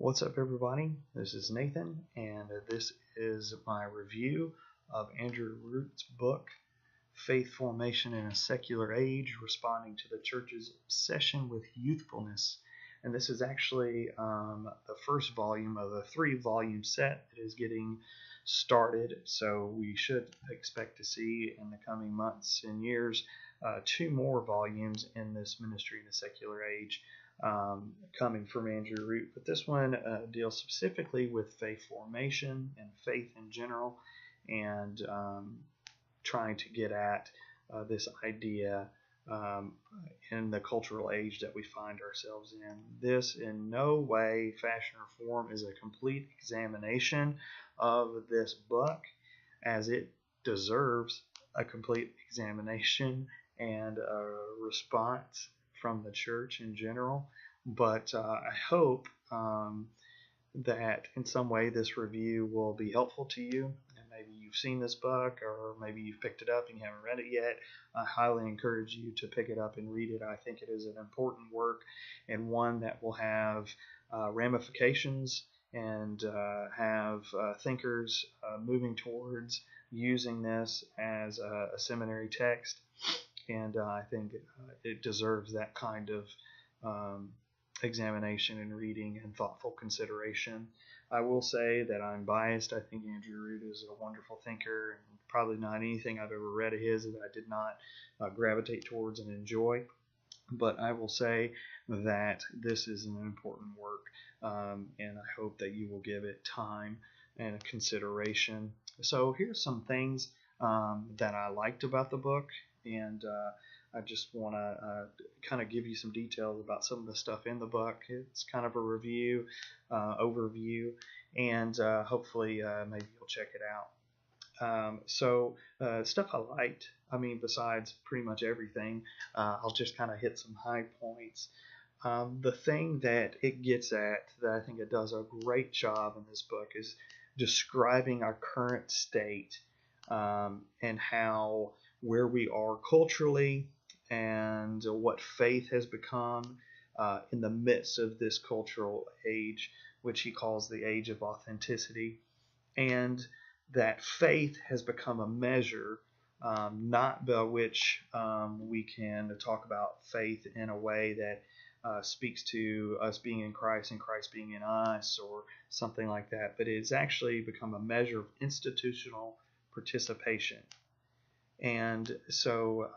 What's up, everybody? This is Nathan, and this is my review of Andrew Root's book, Faith Formation in a Secular Age, Responding to the Church's Obsession with Youthfulness. And this is actually the first volume of a 3-volume set that is getting started. So we should expect to see in the coming months and years 2 more volumes in this Ministry in a Secular Age coming from Andrew Root. But this one deals specifically with faith formation and faith in general, and trying to get at this idea in the cultural age that we find ourselves in. This in no way, fashion, or form is a complete examination of this book, as it deserves a complete examination and a response from the church in general. But I hope that in some way this review will be helpful to you. And maybe you've seen this book, or maybe you've picked it up and you haven't read it yet. I highly encourage you to pick it up and read it. I think it is an important work, and one that will have ramifications and have thinkers moving towards using this as a seminary text. And I think it deserves that kind of examination and reading and thoughtful consideration. I will say that I'm biased. I think Andrew Root is a wonderful thinker, and probably not anything I've ever read of his that I did not gravitate towards and enjoy. But I will say that this is an important work, and I hope that you will give it time and consideration. So here's some things that I liked about the book, and I just want to kind of give you some details about some of the stuff in the book. It's kind of a review, overview, and hopefully maybe you'll check it out. So stuff I liked, besides pretty much everything, I'll just kind of hit some high points. The thing that it gets at, that I think it does a great job in this book, is describing our current state, and how where we are culturally, and what faith has become in the midst of this cultural age, which he calls the age of authenticity, and that faith has become a measure, not by which we can talk about faith in a way that speaks to us being in Christ and Christ being in us, or something like that, but it's actually become a measure of institutional participation. And so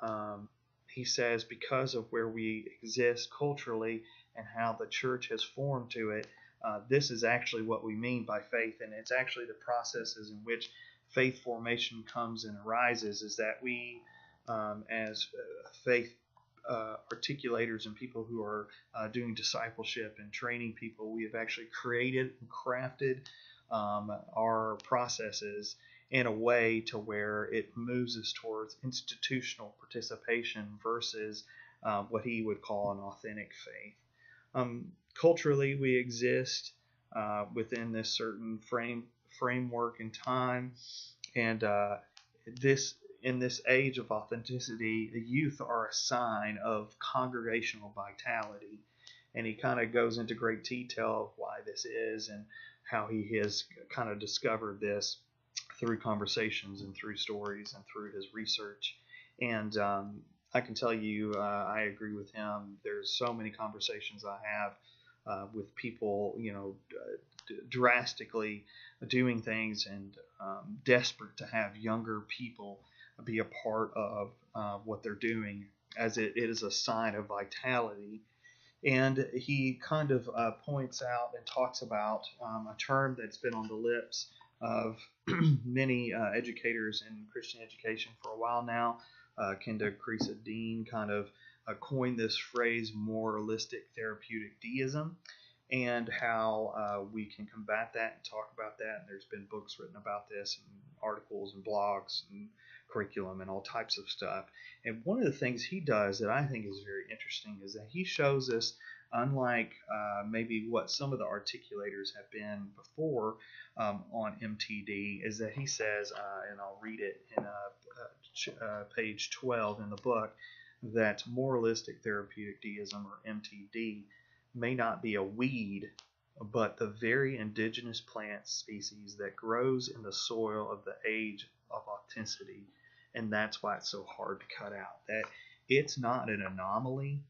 he says, because of where we exist culturally and how the church has formed to it, this is actually what we mean by faith. And it's actually the processes in which faith formation comes and arises, is that we, as faith articulators and people who are doing discipleship and training people, we have actually created and crafted our processes in a way to where it moves us towards institutional participation versus what he would call an authentic faith. Culturally, we exist within this certain framework and time, and in this age of authenticity, the youth are a sign of congregational vitality. And he kind of goes into great detail of why this is, and how he has kind of discovered this through conversations and through stories and through his research. And I can tell you, I agree with him. There's so many conversations I have with people, drastically doing things, and desperate to have younger people be a part of what they're doing, as it is a sign of vitality. And he kind of points out and talks about a term that's been on the lips of many educators in Christian education for a while now. Kenda Creasa Dean kind of coined this phrase, moralistic therapeutic deism, and how we can combat that and talk about that. And there's been books written about this, and articles and blogs and curriculum and all types of stuff. And one of the things he does that I think is very interesting is that he shows us, unlike maybe what some of the articulators have been before on MTD, is that he says, and I'll read it in page 12 in the book, that moralistic therapeutic deism, or MTD, may not be a weed but the very indigenous plant species that grows in the soil of the age of authenticity. And that's why it's so hard to cut out. That it's not an anomaly.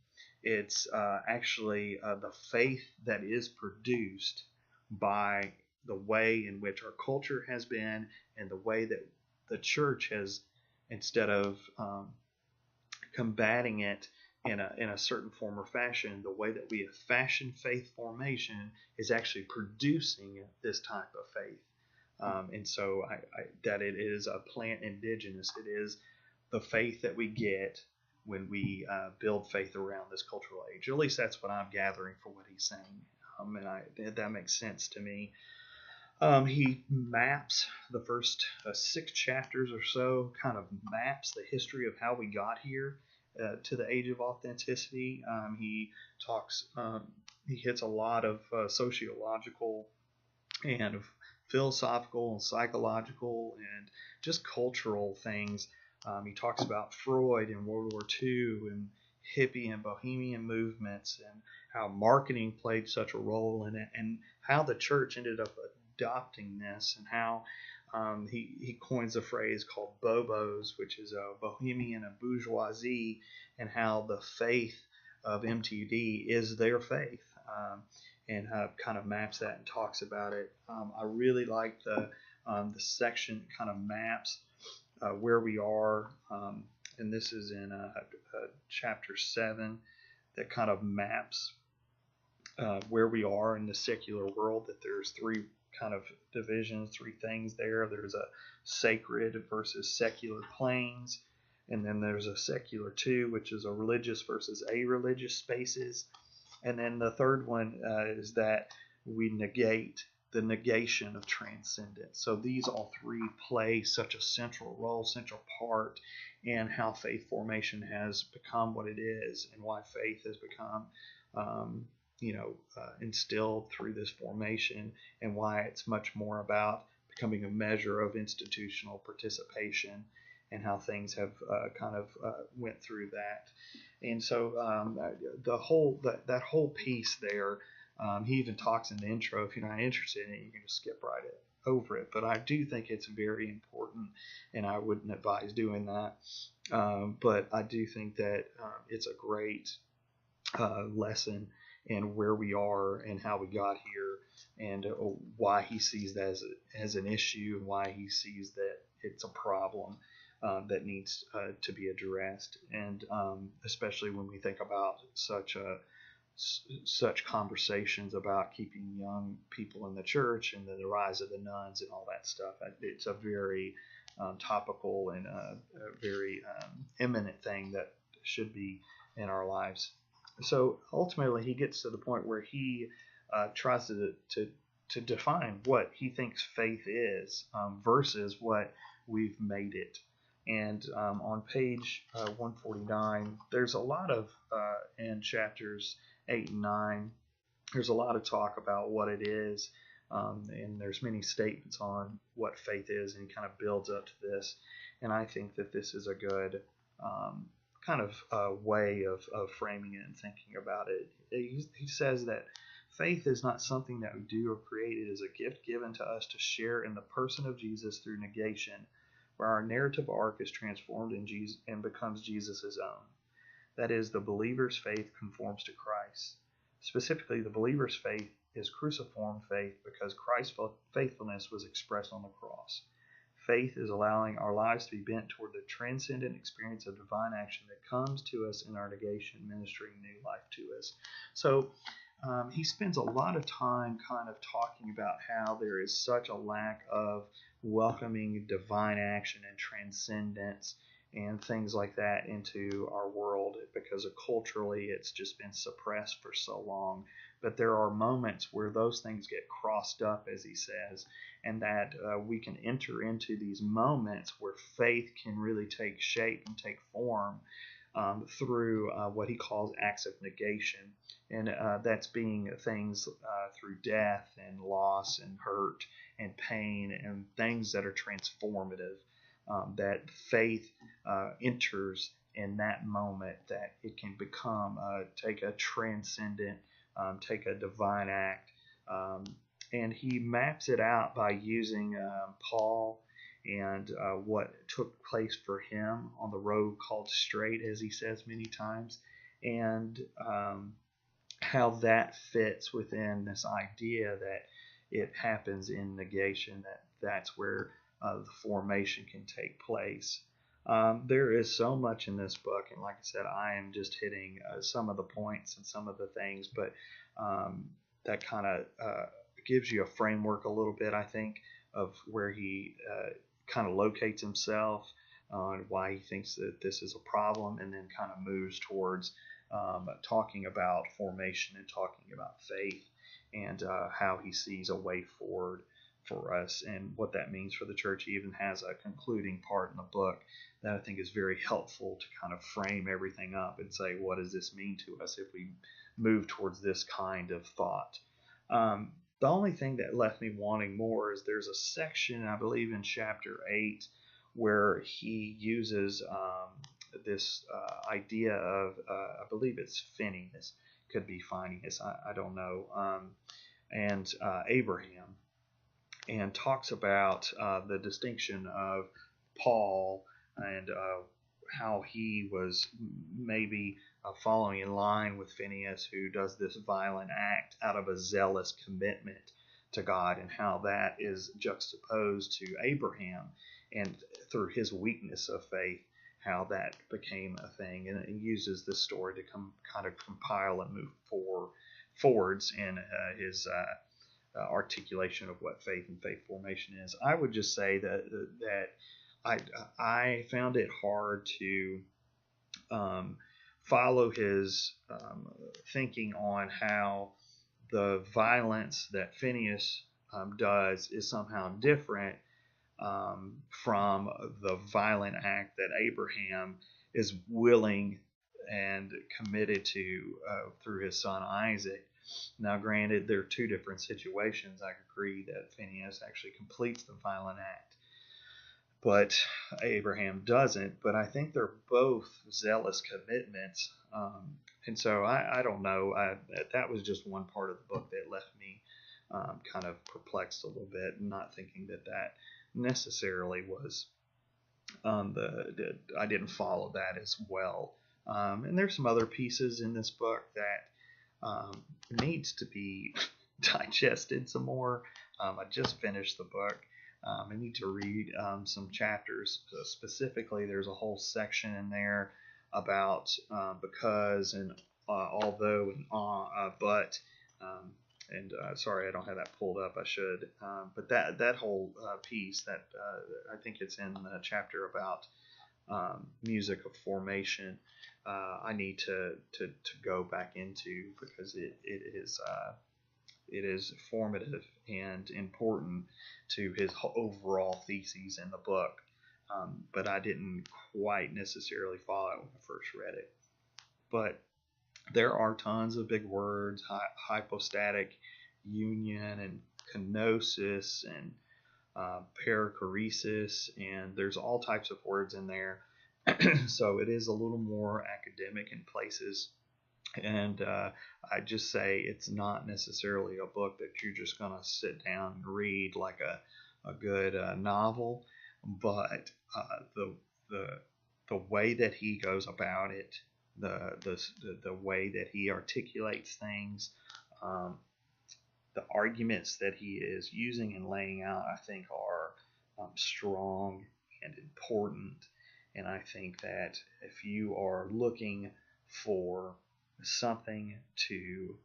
It's actually the faith that is produced by the way in which our culture has been and the way that the church has, instead of combating it in a certain form or fashion, the way that we have fashioned faith formation is actually producing this type of faith. And so that it is a plant indigenous. It is the faith that we get when we build faith around this cultural age. At least that's what I'm gathering from what he's saying. And that makes sense to me. He maps the first 6 chapters or so, kind of maps the history of how we got here to the age of authenticity. He talks, he hits a lot of sociological and philosophical and psychological and just cultural things. He talks about Freud in World War II and hippie and bohemian movements and how marketing played such a role in it, and how the church ended up adopting this, and how he coins a phrase called bobos, which is a bohemian and bourgeoisie, and how the faith of MTD is their faith, and kind of maps that and talks about it. I really like the section that kind of maps where we are, and this is in chapter 7, that kind of maps where we are in the secular world, that there's 3 kind of divisions, 3 things there. There's a sacred versus secular planes, and then there's a secular 2, which is a religious versus a-religious spaces. And then the third one is that we negate the negation of transcendence. So these all 3 play such a central role, central part in how faith formation has become what it is, and why faith has become instilled through this formation, and why it's much more about becoming a measure of institutional participation, and how things have went through that. And so that whole piece there, he even talks in the intro, if you're not interested in it, you can just skip right over it. But I do think it's very important, and I wouldn't advise doing that. But I do think that it's a great lesson in where we are and how we got here, and why he sees that as an issue, and why he sees that it's a problem that needs to be addressed. And especially when we think about such conversations about keeping young people in the church, and the rise of the nuns and all that stuff. It's a very topical and a very imminent thing that should be in our lives. So ultimately, he gets to the point where he tries to define what he thinks faith is versus what we've made it. And on page 149, there's a lot of, in chapters 8 and 9, there's a lot of talk about what it is, and there's many statements on what faith is, and kind of builds up to this. And I think that this is a good way of framing it and thinking about it. He says that faith is not something that we do or create. It is a gift given to us to share in the person of Jesus through negation, where our narrative arc is transformed in Jesus and becomes Jesus' own. That is, the believer's faith conforms to Christ. Specifically, the believer's faith is cruciform faith because Christ's faithfulness was expressed on the cross. Faith is allowing our lives to be bent toward the transcendent experience of divine action that comes to us in our negation, ministering new life to us. So he spends a lot of time kind of talking about how there is such a lack of welcoming divine action and transcendence and things like that into our world, because culturally it's just been suppressed for so long. But there are moments where those things get crossed up, as he says, and that we can enter into these moments where faith can really take shape and take form through what he calls acts of negation. And that's being things through death and loss and hurt and pain and things that are transformative, that faith enters in that moment, that it can become, take a transcendent, take a divine act And he maps it out by using Paul and what took place for him on the road called straight, as he says many times, and how that fits within this idea that it happens in negation, that's where the formation can take place. There is so much in this book, and like I said, I am just hitting some of the points and some of the things, but that kind of gives you a framework a little bit, I think, of where he kind of locates himself, and why he thinks that this is a problem, and then kind of moves towards talking about formation and talking about faith, and how he sees a way forward for us and what that means for the church. He even has a concluding part in the book that I think is very helpful to kind of frame everything up and say, what does this mean to us if we move towards this kind of thought? The only thing that left me wanting more is there's a section, I believe in chapter 8, where he uses this idea of, I believe it's Phineas, could be Phineas, I don't know, and Abraham, and talks about the distinction of Paul and how he was maybe following in line with Phineas, who does this violent act out of a zealous commitment to God, and how that is juxtaposed to Abraham, and through his weakness of faith, how that became a thing. And it uses this story to kind of compile and move forwards in his articulation of what faith and faith formation is. I would just say that I found it hard to follow his thinking on how the violence that Phineas does is somehow different from the violent act that Abraham is willing and committed to through his son Isaac. Now, granted, there are two different situations. I agree that Phineas actually completes the violent act, but Abraham doesn't. But I think they're both zealous commitments. And so I don't know. That was just one part of the book that left me kind of perplexed a little bit, not thinking that necessarily was I didn't follow that as well. And there's some other pieces in this book that needs to be digested some more. I just finished the book. I need to read some chapters. Specifically, there's a whole section in there about because and although and but. And sorry, I don't have that pulled up. I should. But that whole piece, that I think it's in the chapter about music of formation. I need to go back into, because it is formative and important to his overall theses in the book. But I didn't quite necessarily follow it when I first read it. But there are tons of big words, hypostatic union and kenosis and perichoresis, and there's all types of words in there. So it is a little more academic in places. And I just say it's not necessarily a book that you're just going to sit down and read like a good novel, but the way that he goes about it, the way that he articulates things, the arguments that he is using and laying out, I think are strong and important. And I think that if you are looking for something to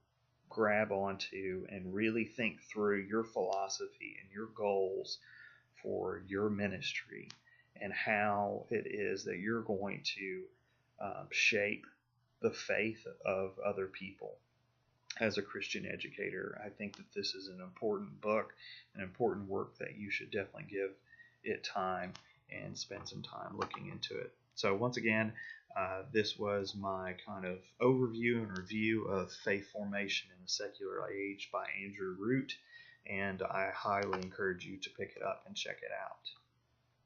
grab onto and really think through your philosophy and your goals for your ministry and how it is that you're going to shape the faith of other people as a Christian educator, I think that this is an important book, an important work that you should definitely give it time and spend some time looking into it. So once again, this was my kind of overview and review of Faith Formation in the Secular Age by Andrew Root, and I highly encourage you to pick it up and check it out.